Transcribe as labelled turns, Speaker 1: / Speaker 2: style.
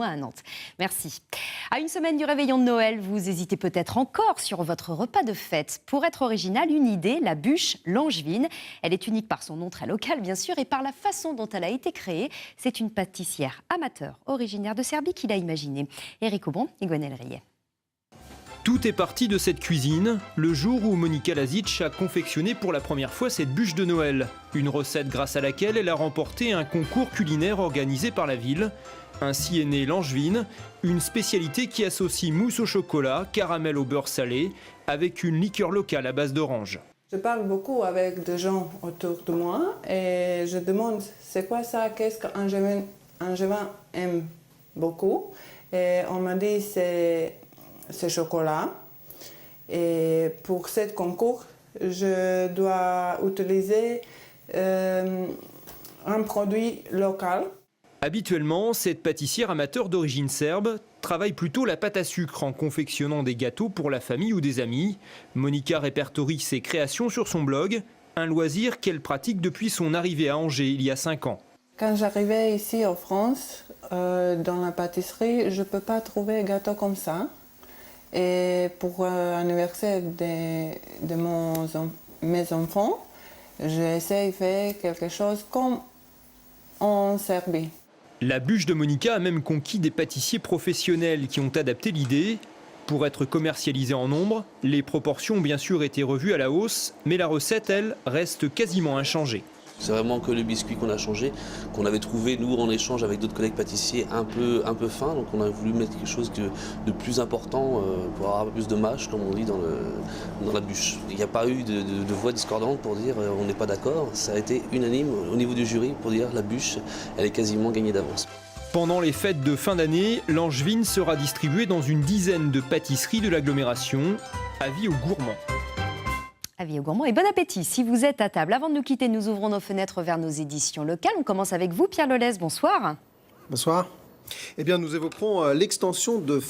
Speaker 1: À Nantes. Merci. À une semaine du réveillon de Noël, vous hésitez peut-être encore sur votre repas de fête. Pour être original, une idée, la bûche Langevin. Elle est unique par son nom très local, bien sûr, et par la façon dont elle a été créée. C'est une pâtissière amateur, originaire de Serbie, qui l'a imaginée. Éric Aubon et Gwenelle Rillet.
Speaker 2: Tout est parti de cette cuisine, le jour où Monika Lazic a confectionné pour la première fois cette bûche de Noël. Une recette grâce à laquelle elle a remporté un concours culinaire organisé par la ville. Ainsi est née Langevin, une spécialité qui associe mousse au chocolat, caramel au beurre salé, avec une liqueur locale à base d'orange.
Speaker 3: Je parle beaucoup avec des gens autour de moi et je demande c'est quoi ça, qu'est-ce qu'Angevin aime beaucoup. Et on m'a dit c'est chocolat. Et pour ce concours, je dois utiliser un produit local.
Speaker 2: Habituellement, cette pâtissière amateur d'origine serbe travaille plutôt la pâte à sucre en confectionnant des gâteaux pour la famille ou des amis. Monika répertorie ses créations sur son blog, un loisir qu'elle pratique depuis son arrivée à Angers il y a 5 ans.
Speaker 3: Quand j'arrivais ici en France, dans la pâtisserie, je ne peux pas trouver un gâteau comme ça. Et pour l'anniversaire de mes enfants, j'essaie de faire quelque chose comme en Serbie.
Speaker 2: La bûche de Monika a même conquis des pâtissiers professionnels qui ont adapté l'idée. Pour être commercialisée en nombre, les proportions ont bien sûr été revues à la hausse, mais la recette, elle, reste quasiment inchangée.
Speaker 4: C'est vraiment que le biscuit qu'on a changé, qu'on avait trouvé nous en échange avec d'autres collègues pâtissiers un peu fin, donc on a voulu mettre quelque chose de plus important pour avoir un peu plus de mâche, comme on dit dans la bûche. Il n'y a pas eu de voix discordante pour dire on n'est pas d'accord, ça a été unanime au niveau du jury pour dire la bûche, elle est quasiment gagnée d'avance.
Speaker 2: Pendant les fêtes de fin d'année, Langevin sera distribuée dans une dizaine de pâtisseries de l'agglomération. Avis aux gourmands.
Speaker 1: Avis aux gourmands et bon appétit si vous êtes à table. Avant de nous quitter, nous ouvrons nos fenêtres vers nos éditions locales. On commence avec vous, Pierre Lelez. Bonsoir.
Speaker 5: Bonsoir. Eh bien, nous évoquerons l'extension de